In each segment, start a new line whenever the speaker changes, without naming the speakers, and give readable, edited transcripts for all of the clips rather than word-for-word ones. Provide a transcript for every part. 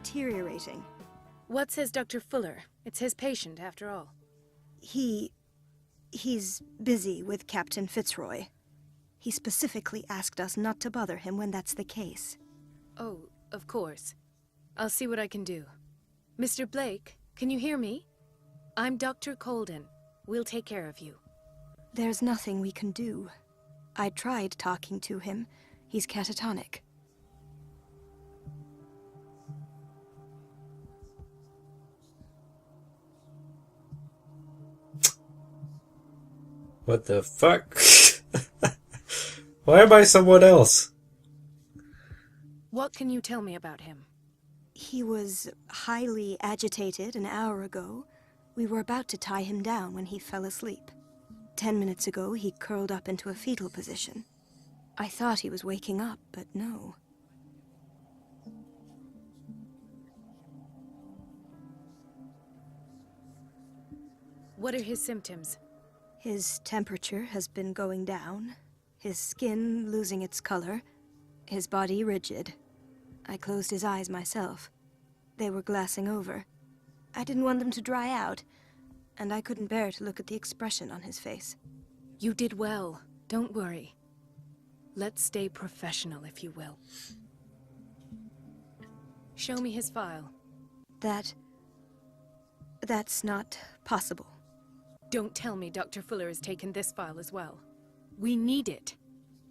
deteriorating.
What says Dr. Fuller? It's his patient, after all.
He's busy with Captain Fitzroy. He specifically asked us not to bother him when that's the case.
Oh, of course. I'll see what I can do. Mr. Blake, can you hear me? I'm Dr. Colden. We'll take care of you.
There's nothing we can do. I tried talking to him. He's catatonic.
What the fuck? Why am I someone else?
What can you tell me about him?
He was highly agitated an hour ago. We were about to tie him down when he fell asleep. 10 minutes ago, he curled up into a fetal position. I thought he was waking up, but no.
What are his symptoms?
His temperature has been going down, his skin losing its color, his body rigid. I closed his eyes myself. They were glassing over. I didn't want them to dry out, and I couldn't bear to look at the expression on his face.
You did well. Don't worry. Let's stay professional, if you will. Show me his file.
That's not possible.
Don't tell me Dr. Fuller has taken this file as well. We need it.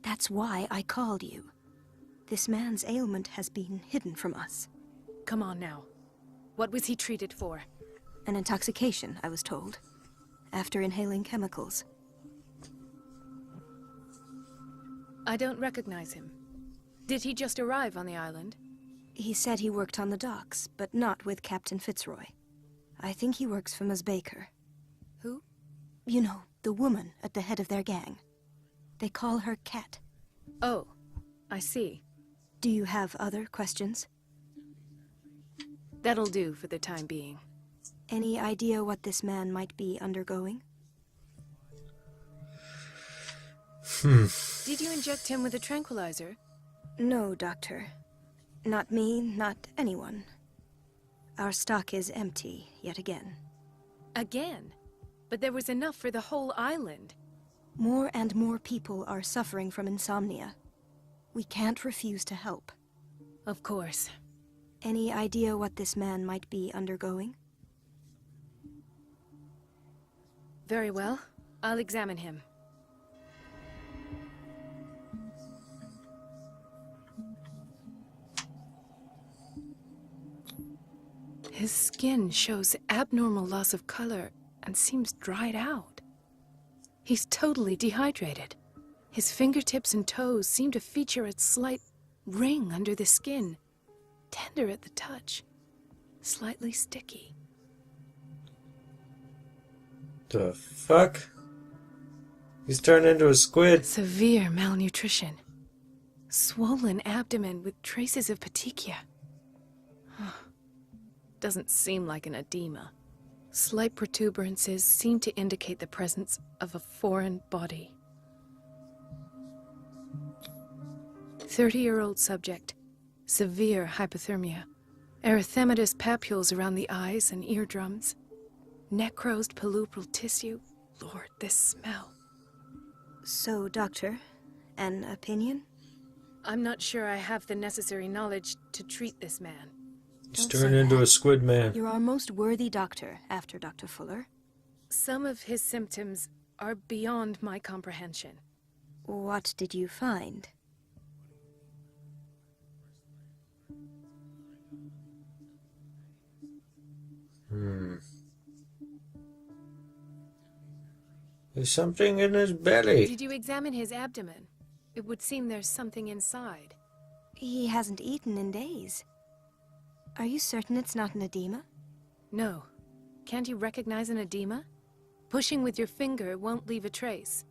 That's why I called you. This man's ailment has been hidden from us.
Come on now. What was he treated for?
An intoxication, I was told, after inhaling chemicals.
I don't recognize him. Did he just arrive on the island?
He said he worked on the docks, but not with Captain Fitzroy. I think he works for Ms. Baker.
Who?
You know, the woman at the head of their gang. They call her Cat.
Oh, I see.
Do you have other questions?
That'll do for the time being.
Any idea what this man might be undergoing?
Did you inject him with a tranquilizer?
No, Doctor. Not me, not anyone. Our stock is empty, yet again.
Again? But there was enough for the whole island.
More and more people are suffering from insomnia. We can't refuse to help.
Of course.
Any idea what this man might be undergoing?
Very well. I'll examine him. His skin shows abnormal loss of color and seems dried out. He's totally dehydrated. His fingertips and toes seem to feature a slight ring under the skin, tender at the touch, slightly sticky.
The fuck? He's turned into a squid.
Severe malnutrition. Swollen abdomen with traces of petechia. Doesn't seem like an edema. Slight protuberances seem to indicate the presence of a foreign body. 30-year-old subject. Severe hypothermia. Erythematous papules around the eyes and eardrums. Necrosed palpebral tissue. Lord, this smell.
So, Doctor, an opinion?
I'm not sure I have the necessary knowledge to treat this man.
He's
Don't
turned
say
into
that.
a squid man.
You're our most worthy doctor after Dr. Fuller.
Some of his symptoms are beyond my comprehension.
What did you find?
There's something in his belly.
Did you examine his abdomen? It would seem there's something inside.
He hasn't eaten in days. Are you certain it's not an edema?
No. Can't you recognize an edema? Pushing with your finger won't leave a trace.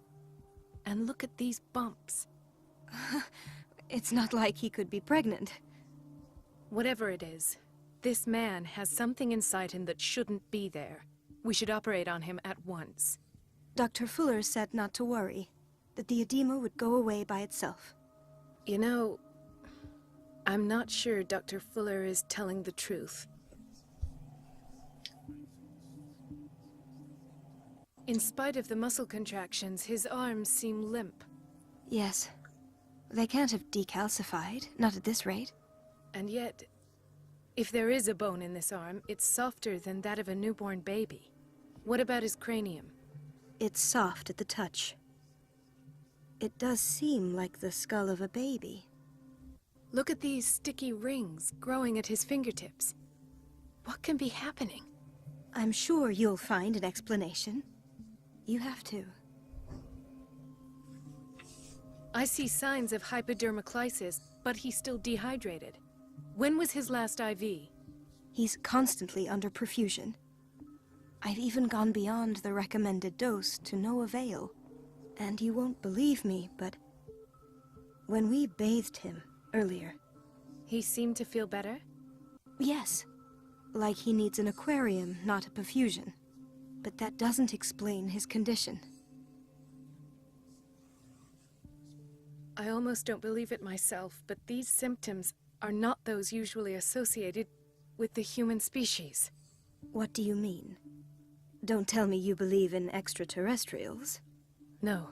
And look at these bumps.
It's not like he could be pregnant.
Whatever it is, this man has something inside him that shouldn't be there. We should operate on him at once.
Dr. Fuller said not to worry, that the edema would go away by itself.
You know, I'm not sure Dr. Fuller is telling the truth. In spite of the muscle contractions, his arms seem limp.
Yes. They can't have decalcified, not at this rate.
And yet, if there is a bone in this arm, it's softer than that of a newborn baby. What about his cranium?
It's soft at the touch. It does seem like the skull of a baby.
Look at these sticky rings growing at his fingertips. What can be happening?
I'm sure you'll find an explanation. You have to.
I see signs of hypodermoclysis, but he's still dehydrated. When was his last IV?
He's constantly under perfusion. I've even gone beyond the recommended dose to no avail. And you won't believe me, but when we bathed him earlier...
He seemed to feel better?
Yes. Like he needs an aquarium, not a perfusion. But that doesn't explain his condition.
I almost don't believe it myself, but these symptoms are not those usually associated with the human species.
What do you mean? Don't tell me you believe in extraterrestrials.
No.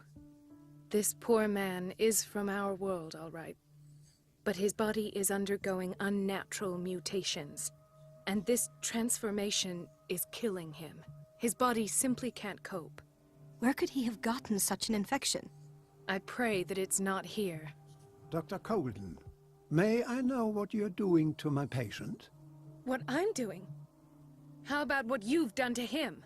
This poor man is from our world, all right. But his body is undergoing unnatural mutations. And this transformation is killing him. His body simply can't cope.
Where could he have gotten such an infection?
I pray that it's not here.
Dr. Colden, may I know what you're doing to my patient?
What I'm doing? How about what you've done to him?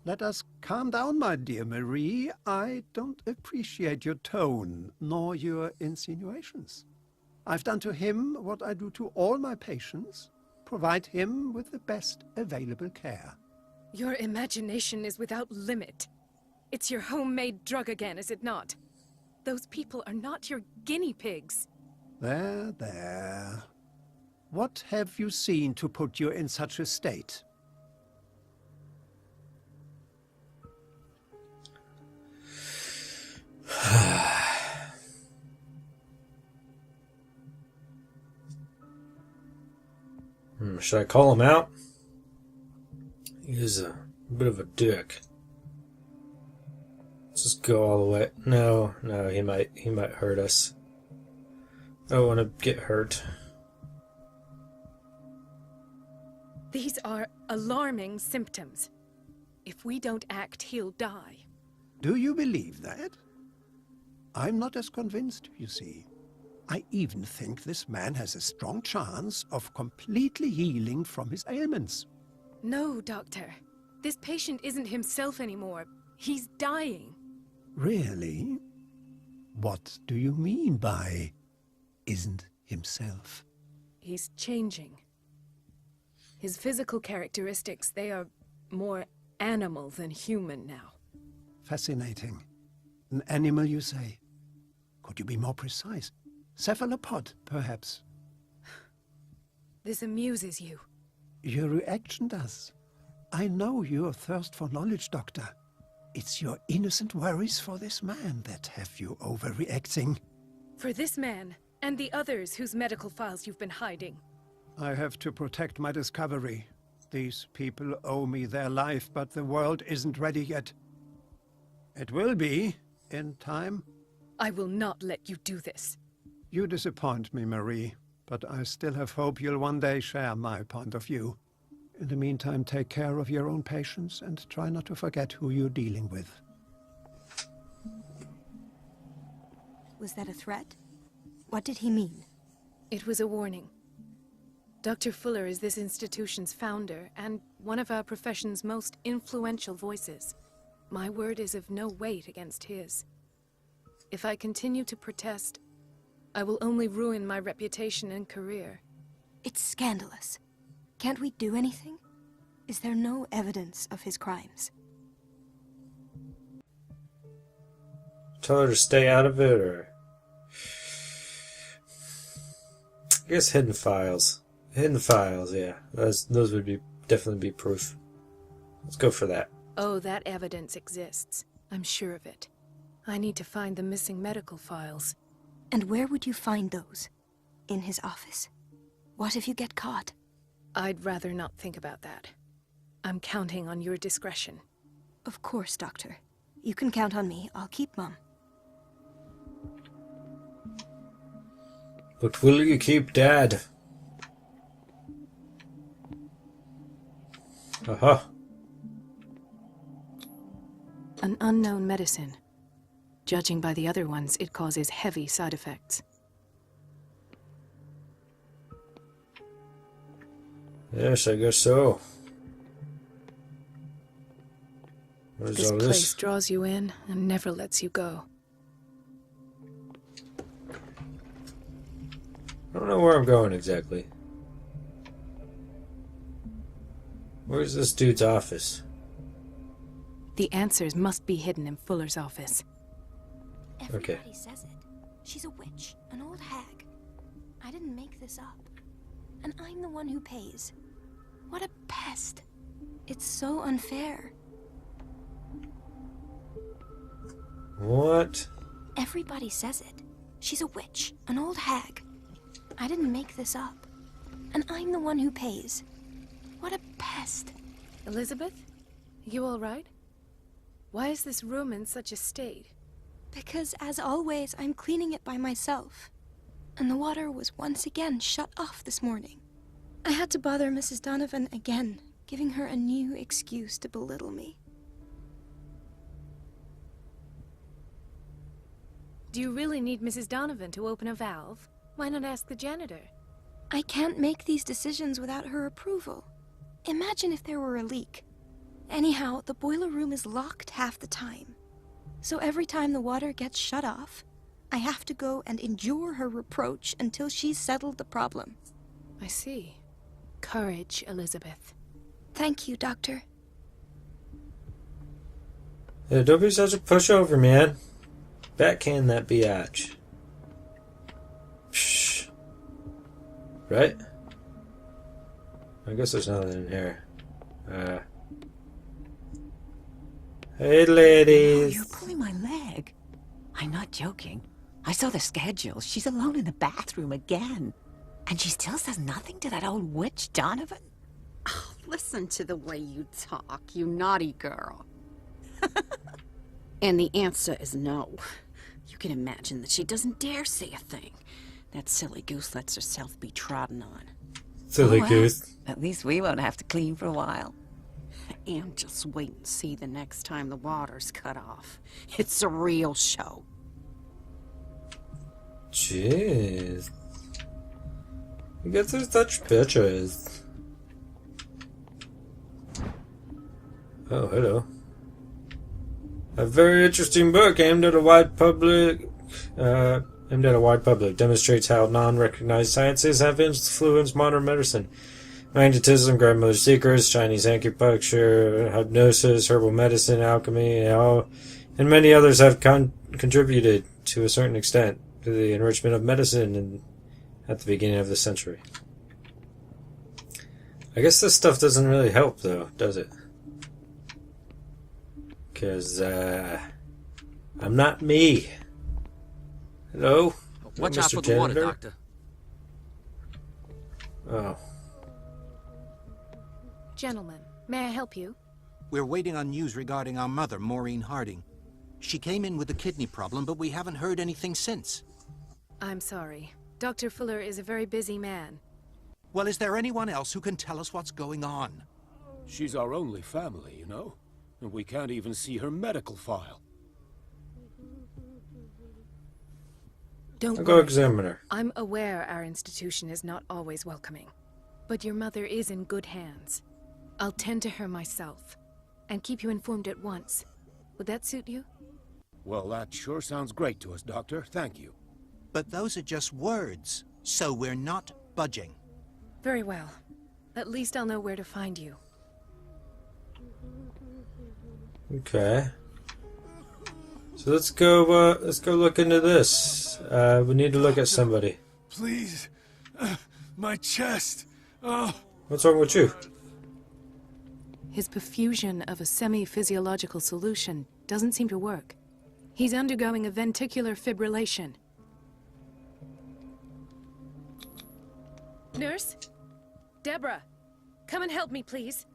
Let us calm down, my dear Marie. I don't appreciate your tone, nor your insinuations. I've done to him what I do to all my patients. Provide him with the best available care.
Your imagination is without limit. It's your homemade drug again, is it not? Those people are not your guinea pigs.
There, there. What have you seen to put you in such a state?
Should I call him out? He's a bit of a dick. Let's just go all the way. No, he might hurt us. I don't want to get hurt.
These are alarming symptoms. If we don't act, he'll die.
Do you believe that? I'm not as convinced, you see. I even think this man has a strong chance of completely healing from his ailments.
No, Doctor. This patient isn't himself anymore. He's dying.
Really? What do you mean by isn't himself?
He's changing. His physical characteristics, they are more animal than human now.
Fascinating. An animal, you say? Could you be more precise? Cephalopod, perhaps?
This amuses you.
Your reaction does. I know your thirst for knowledge, Doctor. It's your innocent worries for this man that have you overreacting.
For this man, and the others whose medical files you've been hiding.
I have to protect my discovery. These people owe me their life, but the world isn't ready yet. It will be, in time.
I will not let you do this.
You disappoint me, Marie, but I still have hope you'll one day share my point of view. In the meantime, take care of your own patients and try not to forget who you're dealing with.
Was that a threat? What did he mean?
It was a warning. Dr. Fuller is this institution's founder and one of our profession's most influential voices. My word is of no weight against his. If I continue to protest, I will only ruin my reputation and career.
It's scandalous. Can't we do anything? Is there no evidence of his crimes?
Tell her to stay out of it, or... I guess hidden files. Hidden files, yeah. Those would definitely be proof. Let's go for that.
Oh, that evidence exists. I'm sure of it. I need to find the missing medical files.
And where would you find those? in his office? What if you get caught?
I'd rather not think about that. I'm counting on your discretion.
Of course, Doctor. You can count on me. I'll keep Mum.
But will you keep Dad? Aha.
An unknown medicine. Judging by the other ones, it causes heavy side effects.
Yes, I guess so. What is
This
all
place
this?
draws you in and never lets you go.
I don't know where I'm going exactly. Where's this dude's office?
The answers must be hidden in Fuller's office.
Okay.
Everybody says it. She's a witch, an old hag. I didn't make this up. And I'm the one who pays. What a pest. It's so unfair.
What?
Everybody says it. She's a witch, an old hag. I didn't make this up. And I'm the one who pays. What a pest.
Elizabeth? You all right? Why is this room in such a state?
Because, as always, I'm cleaning it by myself. And the water was once again shut off this morning. I had to bother Mrs. Donovan again, giving her a new excuse to belittle me.
Do you really need Mrs. Donovan to open a valve? Why not ask the janitor?
I can't make these decisions without her approval. Imagine if there were a leak. Anyhow, the boiler room is locked half the time. So every time the water gets shut off, I have to go and endure her reproach until she's settled the problem.
I see. Courage, Elizabeth.
Thank you, Doctor.
Hey, don't be such a pushover, man. Backhand that biatch. Psh. Right? I guess there's nothing in here. Hey,
Oh,
ladies.
you're pulling my leg. I'm not joking. I saw the schedule. She's alone in the bathroom again. And she still says nothing to that old witch, Donovan.
Oh, listen to the way you talk, you naughty girl. And the answer is no. You can imagine that she doesn't dare say a thing. That silly goose lets herself be trodden on.
Silly
well,
goose.
At least we won't have to clean for a while.
And just wait and see the next time the water's cut off. It's a real show.
Jeez. You get to such bitches. Oh, hello. A very interesting book aimed at a wide public. Demonstrates how non-recognized sciences have influenced modern medicine. Magnetism, grandmother secrets, Chinese acupuncture, hypnosis, herbal medicine, alchemy, and many others have contributed to a certain extent to the enrichment of medicine at the beginning of the century. I guess this stuff doesn't really help, though, does it? Because, I'm not me. Hello?
Watch
Hello,
out
Mr.
for the water,
Janitor?
Doctor.
Oh.
Gentlemen, may I help you?
We're waiting on news regarding our mother, Maureen Harding. She came in with a kidney problem, but we haven't heard anything since.
I'm sorry. Dr. Fuller is a very busy man.
Well, is there anyone else who can tell us what's going on?
She's our only family, you know? And we can't even see her medical file.
Don't
I'll go
worry.
examine her.
I'm aware our institution is not always welcoming. But your mother is in good hands. I'll tend to her myself. And keep you informed at once. Would that suit you?
Well, that sure sounds great to us, Doctor. Thank you.
But those are just words, so we're not budging.
Very well. At least I'll know where to find you.
Okay. So let's go look into this. We need to look at somebody.
Please. My chest. Oh.
What's wrong with you?
His perfusion of a semi-physiological solution doesn't seem to work. He's undergoing a ventricular fibrillation. Nurse? Deborah, come and help me, please.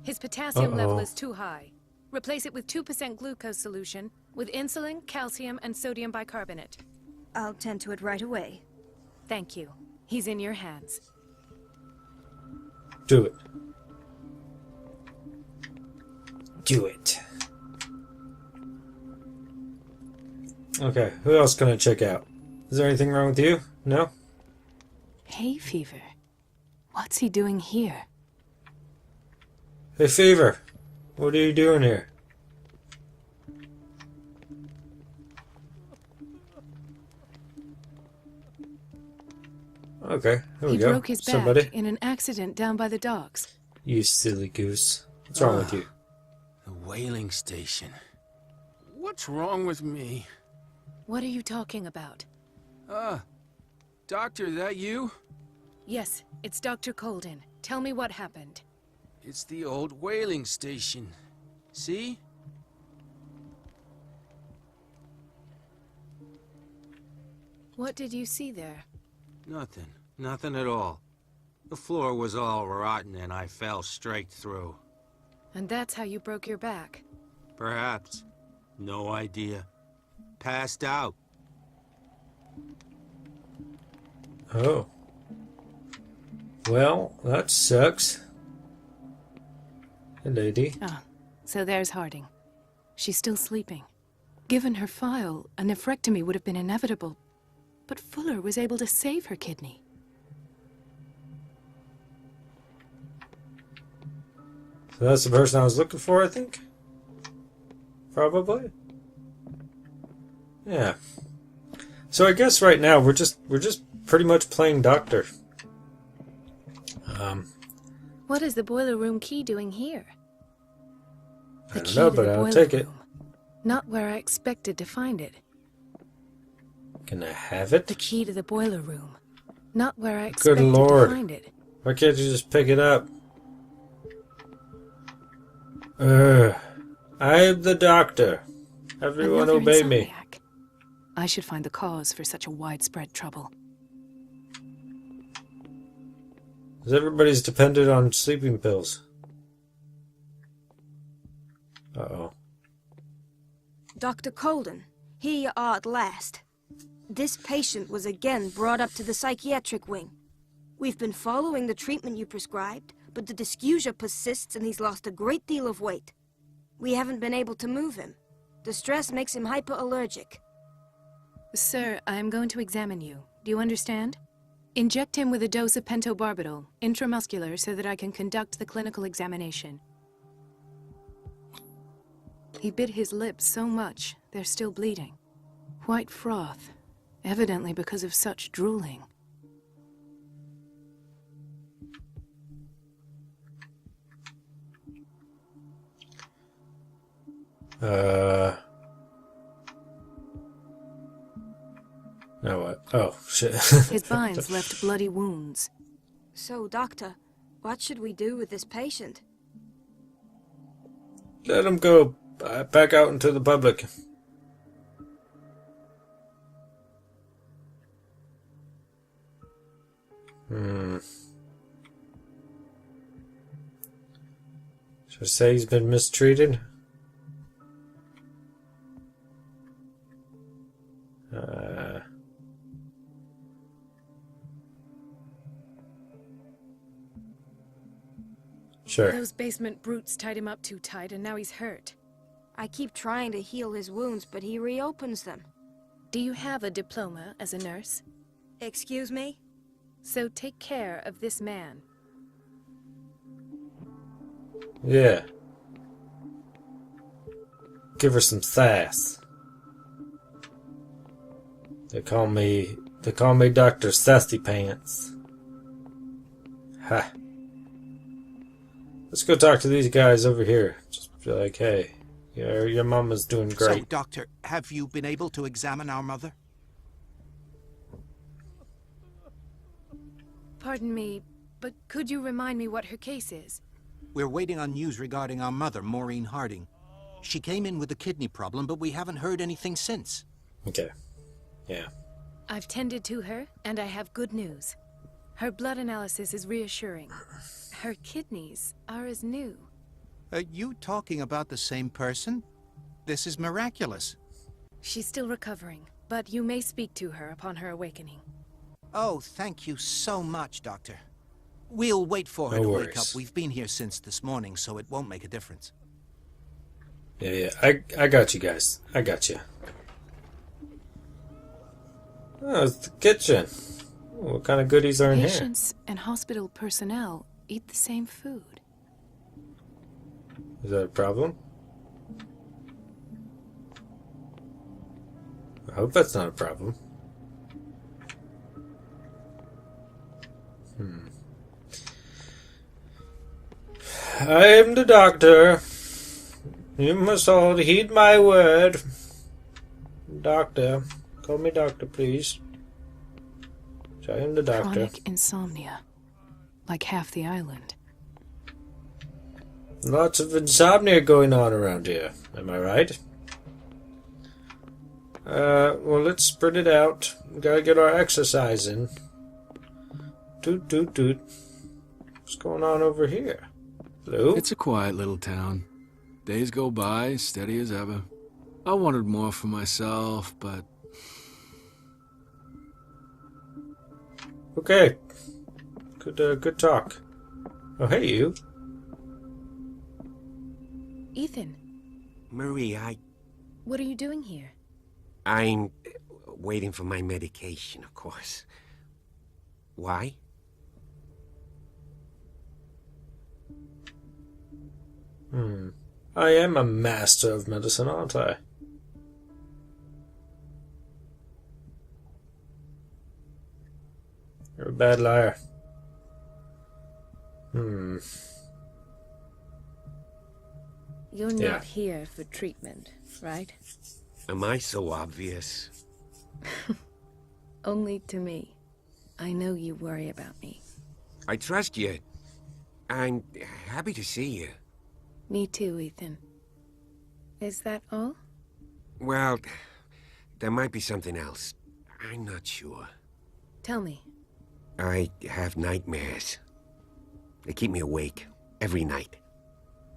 His potassium level is too high. Replace it with 2% glucose solution with insulin, calcium, and sodium bicarbonate.
I'll tend to it right away.
Thank you. He's in your hands.
Do it. Do it. Okay, who else can I check out? Is there anything wrong with you? No?
Hay fever. What's he doing here?
Hey, Fever. What are you doing here? Okay, here we go.
He broke his back
Somebody.
in an accident down by the docks.
You silly goose. What's wrong with you?
The whaling station. What's wrong with me?
What are you talking about?
Doctor, that you?
Yes, it's Dr. Colden. Tell me what happened.
It's the old whaling station. See?
What did you see there?
Nothing. Nothing at all. The floor was all rotten and I fell straight through.
And that's how you broke your back.
Perhaps. No idea. Passed out.
Oh. Well, that sucks. Hey, lady.
Ah, so there's Harding. She's still sleeping. Given her file, a nephrectomy would have been inevitable. But Fuller was able to save her kidney.
So that's the person I was looking for, I think? Probably? Yeah. So I guess right now we're just pretty much playing doctor.
What is the boiler room key doing here?
I don't know, but I'll take it.
Not where I expected to find it.
Can I have it?
The key to the boiler room. Not where I
Good
expected
Lord.
to find it.
Why can't you just pick it up? I am the doctor. Everyone
Another
obey me.
insomniac. I should find the cause for such a widespread trouble.
Because everybody's dependent on sleeping pills. Uh-oh.
Dr. Colden, here you are at last. This patient was again brought up to the psychiatric wing. We've been following the treatment you prescribed, but the dysgeusia persists and he's lost a great deal of weight. We haven't been able to move him. The stress makes him hyperallergic.
Sir, I am going to examine you. Do you understand? Inject him with a dose of pentobarbital, intramuscular, so that I can conduct the clinical examination. He bit his lips so much, they're still bleeding. White froth, evidently because of such drooling.
Now what? Oh, shit.
His binds left bloody wounds.
So, Doctor, what should we do with this patient?
Let him go back out into the public. Should I say he's been mistreated? Sure.
Those basement brutes tied him up too tight, and now he's hurt.
I keep trying to heal his wounds, but he reopens them.
Do you have a diploma as a nurse?
Excuse me?
So take care of this man.
Yeah. Give her some sass. They call me Dr. Sassy Pants. Ha. Let's go talk to these guys over here. Just be like, hey, your mama's doing great.
So, Doctor, have you been able to examine our mother?
Pardon me, but could you remind me what her case is?
We're waiting on news regarding our mother, Maureen Harding. She came in with a kidney problem, but we haven't heard anything since.
Okay. Yeah.
I've tended to her, and I have good news. Her blood analysis is reassuring. Her kidneys are as new.
Are you talking about the same person? This is miraculous.
She's still recovering, but you may speak to her upon her awakening.
Oh, thank you so much, Doctor. We'll wait for her
No
to
worries.
wake up. We've been here since this morning, so it won't make a difference.
Yeah. I got you guys. I got you. Oh, it's the kitchen. What kind of goodies are in here?
Patients and hospital personnel eat the same food.
Is that a problem? I hope that's not a problem. I am the doctor. You must all heed my word. Doctor. Call me doctor, please. I am the doctor.
Chronic insomnia. Like half the island.
Lots of insomnia going on around here. Am I right? Well, let's spread it out. We gotta get our exercise in. Toot, toot, toot. What's going on over here? Hello?
It's a quiet little town. Days go by, steady as ever. I wanted more for myself, but...
Okay. Good talk. Oh, hey, you.
Ethan,
Marie,
what are you doing here?
I'm waiting for my medication, of course. Why?
I am a master of medicine, aren't I? You're a bad liar.
You're
Yeah.
not here for treatment, right?
Am I so obvious?
Only to me. I know you worry about me.
I trust you. I'm happy to see you.
Me too, Ethan. Is that all?
Well, there might be something else. I'm not sure.
Tell me.
I have nightmares. They keep me awake every night.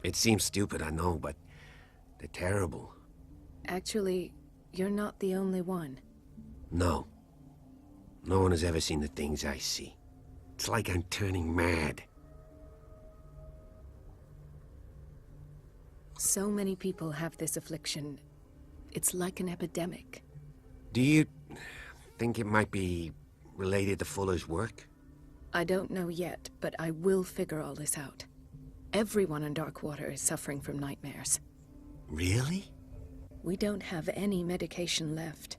It seems stupid, I know, but they're terrible.
Actually, you're not the only one.
No. No one has ever seen the things I see. It's like I'm turning mad.
So many people have this affliction. It's like an epidemic.
Do you think it might be related to Fuller's work?
I don't know yet, but I will figure all this out. Everyone in Darkwater is suffering from nightmares.
Really?
We don't have any medication left.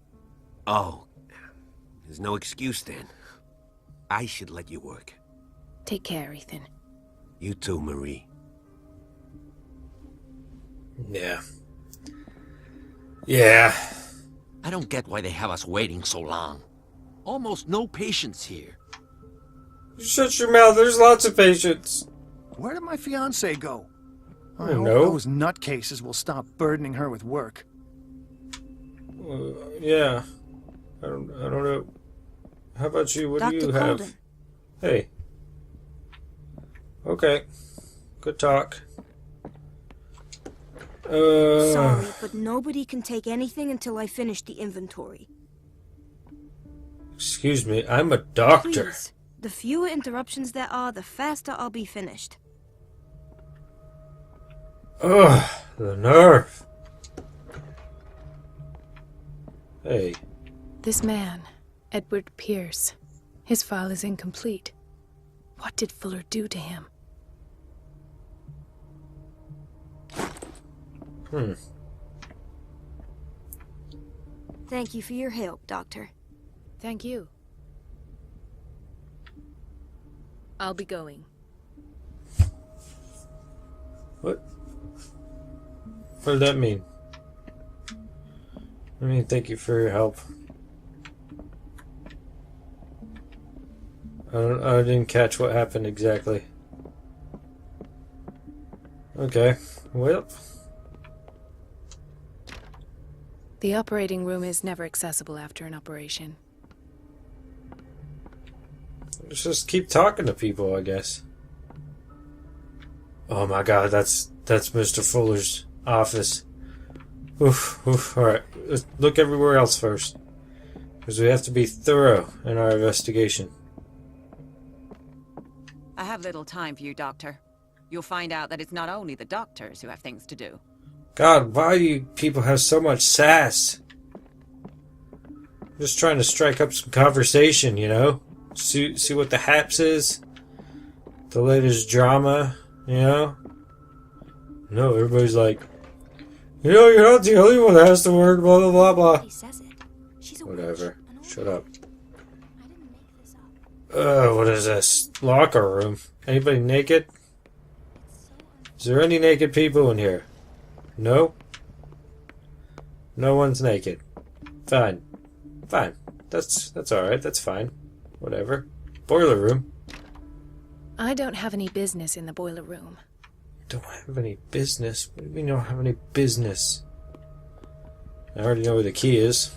Oh, there's no excuse then. I should let you work.
Take care, Ethan.
You too, Marie.
Yeah. Yeah.
I don't get why they have us waiting so long. Almost no patients here.
Shut your mouth, there's lots of patients.
Where did my fiancée go? I
don't
hope
know.
those nutcases will stop burdening her with work.
Yeah. I don't know. How about you? What do you
Dr.
have?
Colden.
Hey. Okay. Good talk.
Sorry, but nobody can take anything until I finish the inventory.
Excuse me, I'm a doctor.
Please. The fewer interruptions there are, the faster I'll be finished.
Ugh, the nerve. Hey.
This man, Edward Pierce, his file is incomplete. What did Fuller do to him?
Thank you for your help, Doctor.
Thank you. I'll be going.
What? What did that mean? I mean, thank you for your help. I didn't catch what happened exactly. Okay, well.
The operating room is never accessible after an operation.
Let's just keep talking to people, I guess. Oh my god, that's Mr. Fuller's office. Oof, oof. Alright, let's look everywhere else first. Because we have to be thorough in our investigation.
I have little time for you, Doctor. You'll find out that it's not only the doctors who have things to do.
God, why do you people have so much sass? Just trying to strike up some conversation, you know? See what the haps is? The latest drama, you know? No, everybody's like, you know, you're not the only one that has to work, blah, blah, blah, blah.
He says it. She's a
Whatever.
witch,
Shut up.
I didn't make this up.
What is this? Locker room? Anybody naked? Is there any naked people in here? No? No one's naked. Fine. Fine. That's alright. That's fine. Whatever. Boiler room.
I don't have any business in the boiler room.
Don't have any business? What do you mean you don't have any business? I already know where the key is.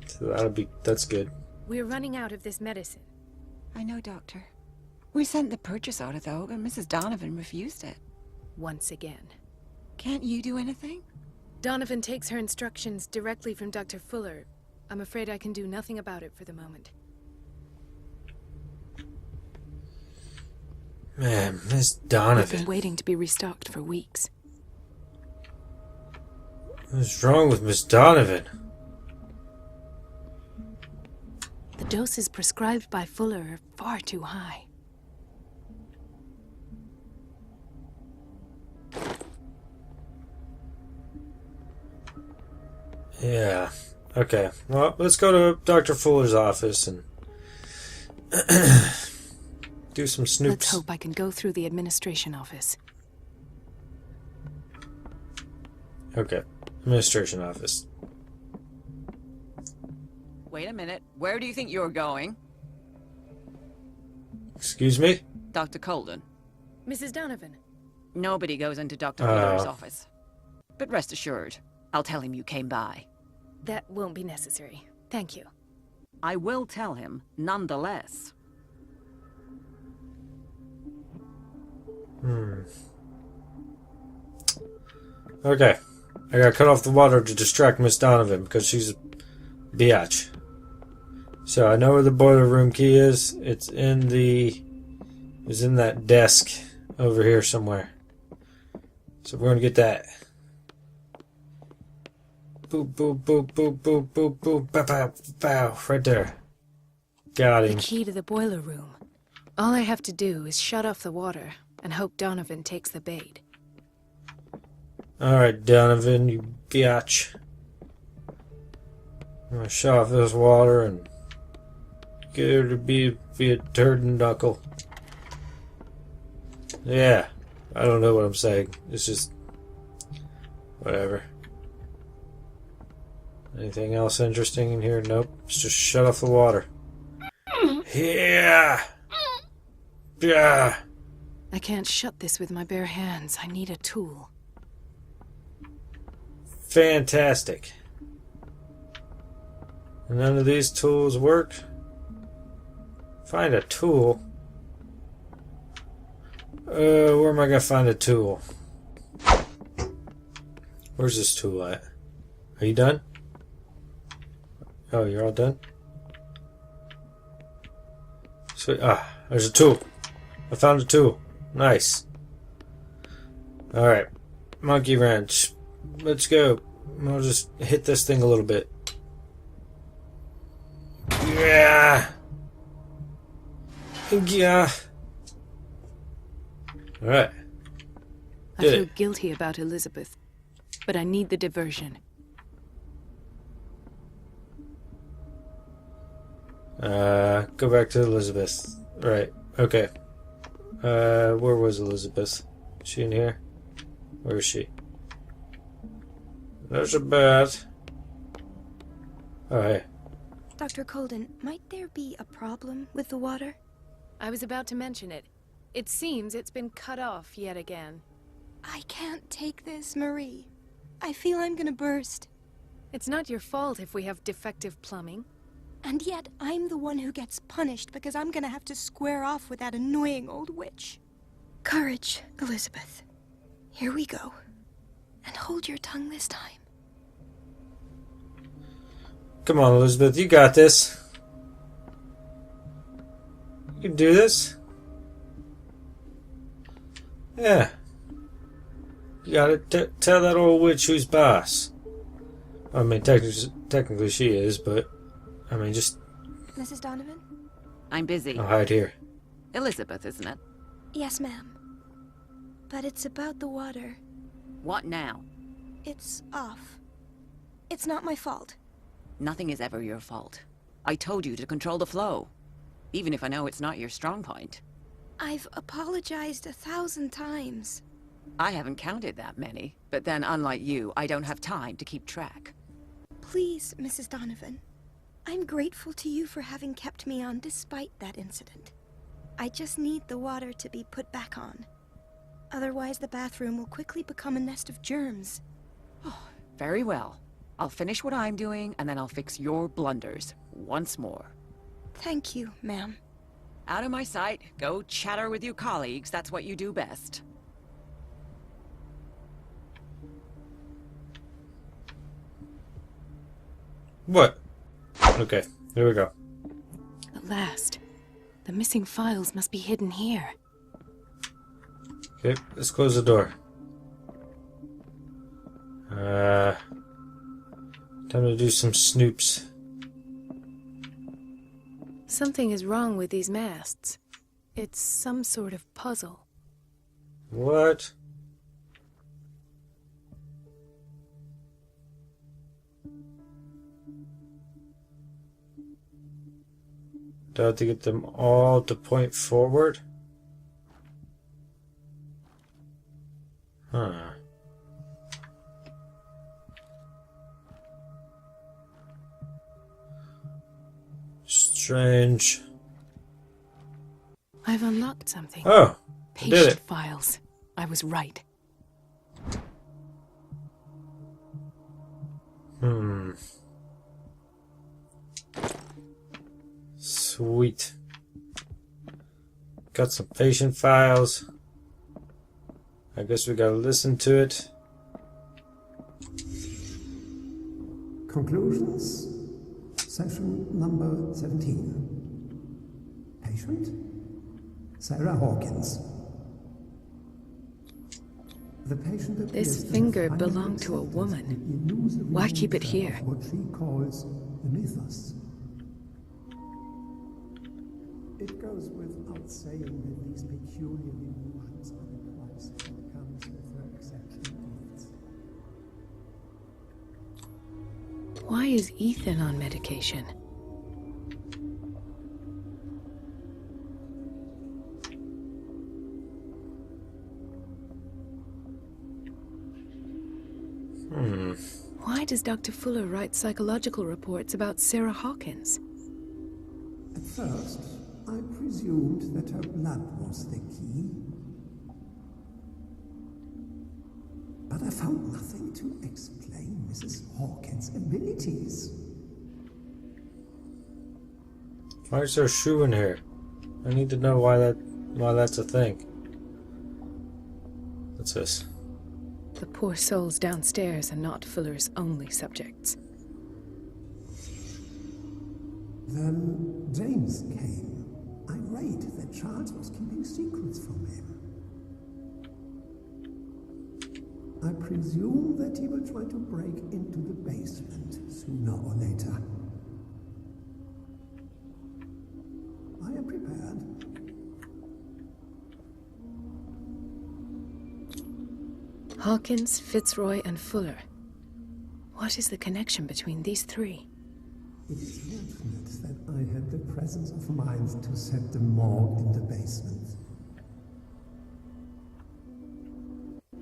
So that's good.
We're running out of this medicine.
I know, Doctor. We sent the purchase order, though, but Mrs. Donovan refused it.
Once again.
Can't you do anything?
Donovan takes her instructions directly from Dr. Fuller. I'm afraid I can do nothing about it for the moment.
Man, Miss
We've
Donovan.
been waiting to be restocked for weeks.
What's wrong with Miss Donovan?
The doses prescribed by Fuller are far too high.
Yeah. Okay. Well, let's go to Dr. Fuller's office and do some snoops.
Let's hope I can go through the administration office.
Okay. Administration office.
Wait a minute. Where do you think you're going?
Excuse me?
Dr. Colden.
Mrs. Donovan.
Nobody goes into Dr. Fuller's office. But rest assured, I'll tell him you came by.
That won't be necessary. Thank you.
I will tell him, nonetheless.
Okay. I gotta cut off the water to distract Miss Donovan because she's a biatch. So I know where the boiler room key is. It's in that desk over here somewhere. So we're gonna get that. Boop, boop, boop, boop, boop, boop, boop, bow, bow, bow, right there. Got him.
The key to the boiler room. All I have to do is shut off the water and hope Donovan takes the bait.
Alright, Donovan, you biatch. I'm gonna shut off this water and get her to be a turd and knuckle. Yeah, I don't know what I'm saying. It's just whatever. Anything else interesting in here? Nope. Let's just shut off the water. Yeah. Yeah.
I can't shut this with my bare hands. I need a tool.
Fantastic. None of these tools work. Find a tool. Where am I gonna find a tool? Where's this tool at? Are you done? Oh, you're all done? Sweet. Ah, there's a tool. I found a tool. Nice. Alright. Monkey wrench. Let's go. I'll just hit this thing a little bit. Yeah. Yeah. Alright.
I feel guilty about Elizabeth, but I need the diversion.
Go back to Elizabeth. Right. Okay. Where was Elizabeth? Is she in here? Where is she? There's a bed. Oh, hey.
Dr. Colden, might there be a problem with the water?
I was about to mention it. It seems it's been cut off yet again.
I can't take this, Marie. I feel I'm gonna burst.
It's not your fault if we have defective plumbing.
And yet, I'm the one who gets punished because I'm gonna have to square off with that annoying old witch. Courage, Elizabeth. Here we go. And hold your tongue this time.
Come on, Elizabeth, you got this. You can do this. Yeah. You gotta tell that old witch who's boss. I mean, technically she is, but I mean, just.
Mrs. Donovan?
I'm busy.
I'll hide here.
Elizabeth, isn't it?
Yes, ma'am. But it's about the water.
What now?
It's off. It's not my fault.
Nothing is ever your fault. I told you to control the flow. Even if I know it's not your strong point.
I've apologized 1,000 times.
I haven't counted that many, but then unlike you, I don't have time to keep track.
Please, Mrs. Donovan. I'm grateful to you for having kept me on despite that incident. I just need the water to be put back on. Otherwise, the bathroom will quickly become a nest of germs.
Oh, very well. I'll finish what I'm doing, and then I'll fix your blunders once more.
Thank you, ma'am.
Out of my sight. Go chatter with your colleagues. That's what you do best.
What? Okay, here we go.
At last. The missing files must be hidden here.
Okay, let's close the door. Time to do some snoops.
Something is wrong with these masts. It's some sort of puzzle.
What? Do I have to get them all to point forward? Huh. Strange.
I've unlocked something.
Oh, I did
Patient
it.
files. I was right.
Sweet. Got some patient files. I guess we gotta listen to it.
Conclusions. Session number 17. Patient? Sarah Hawkins. The patient appears
This
to
finger
have
belonged to a
accepted
woman.
the illusory
Why keep it
nature
here?
of what she calls the mythos. It goes without saying that these peculiar illusions are the price that comes with her exceptional gifts.
Why is Ethan on medication? Why does Dr. Fuller write psychological reports about Sarah Hawkins?
At first, I presumed that her blood was the key. But I found nothing to explain Mrs. Hawkins' abilities.
Why is there a shoe in here? I need to know why that's a thing. What's this?
The poor souls downstairs are not Fuller's only subjects.
Then James came, irate that Charles was keeping secrets from him. I presume that he will try to break into the basement sooner or later. I am prepared.
Hawkins, Fitzroy, and Fuller. What is the connection between these three?
It is fortunate that I had the presence of mind to set the morgue in the basement.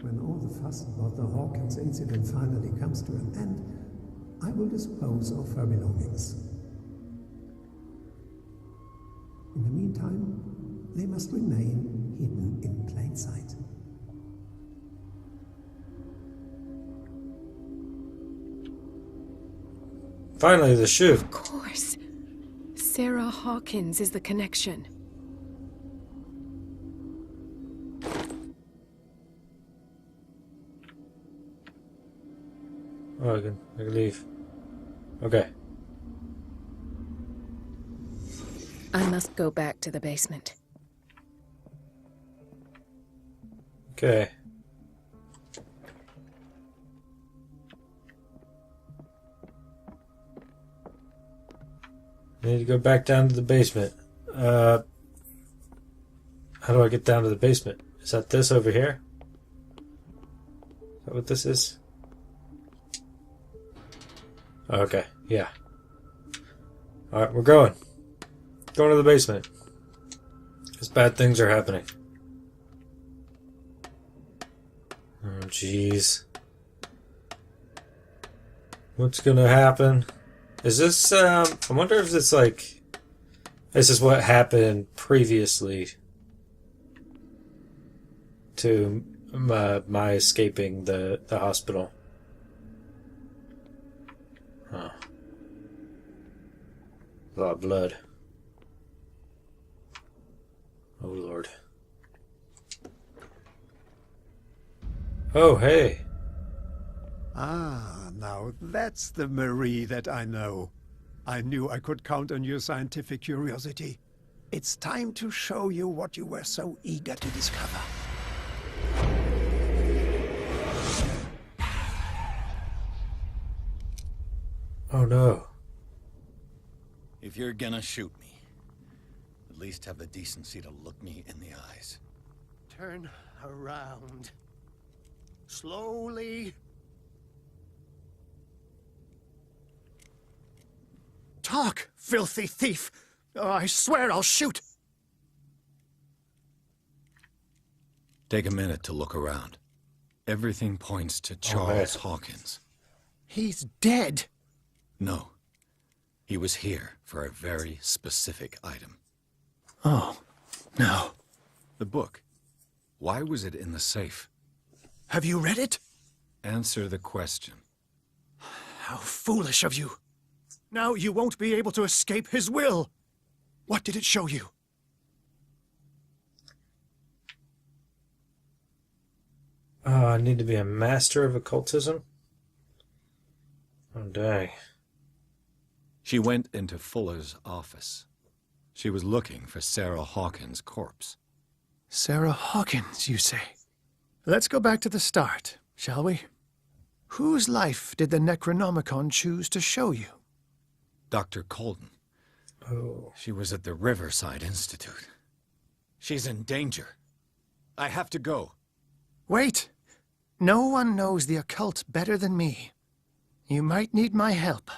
When all the fuss about the Hawkins incident finally comes to an end, I will dispose of her belongings. In the meantime, they must remain hidden in plain sight.
Finally, the shoe.
Of course. Sarah Hawkins is the connection.
Oh, I can leave. Okay.
I must go back to the basement.
Okay. I need to go back down to the basement. How do I get down to the basement? Is that this over here? Is that what this is? Okay, yeah. Alright, we're going. Going to the basement. Because bad things are happening. Oh, jeez. What's gonna happen? Is this, I wonder if it's like... This is what happened previously to my escaping the hospital. Huh. A lot of blood. Oh, Lord. Oh, hey.
Ah, now that's the Marie that I know. I knew I could count on your scientific curiosity. It's time to show you what you were so eager to discover.
Oh, no.
If you're gonna shoot me, at least have the decency to look me in the eyes.
Turn around. Slowly. Talk, filthy thief! Oh, I swear I'll shoot!
Take a minute to look around. Everything points to Charles Hawkins.
He's dead!
No. He was here for a very specific item.
Oh, no.
The book. Why was it in the safe?
Have you read it?
Answer the question.
How foolish of you. Now you won't be able to escape his will. What did it show you?
I need to be a master of occultism? Oh, dang.
She went into Fuller's office. She was looking for Sarah Hawkins' corpse.
Sarah Hawkins, you say? Let's go back to the start, shall we? Whose life did the Necronomicon choose to show you?
Dr. Colden.
Oh.
She was at the Riverside Institute. She's in danger. I have to go.
Wait! No one knows the occult better than me. You might need my help.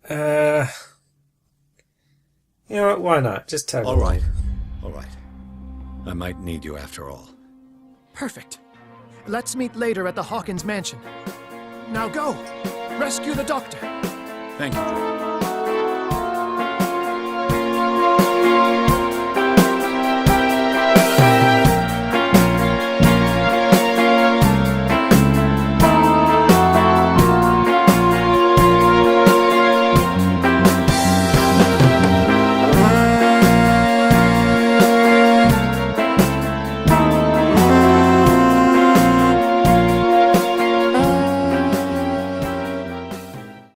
You know what? Why not? Just tag along.
All right. All right. I might need you after all.
Perfect. Let's meet later at the Hawkins mansion. Now go! Rescue the doctor!
Thank you, Joe.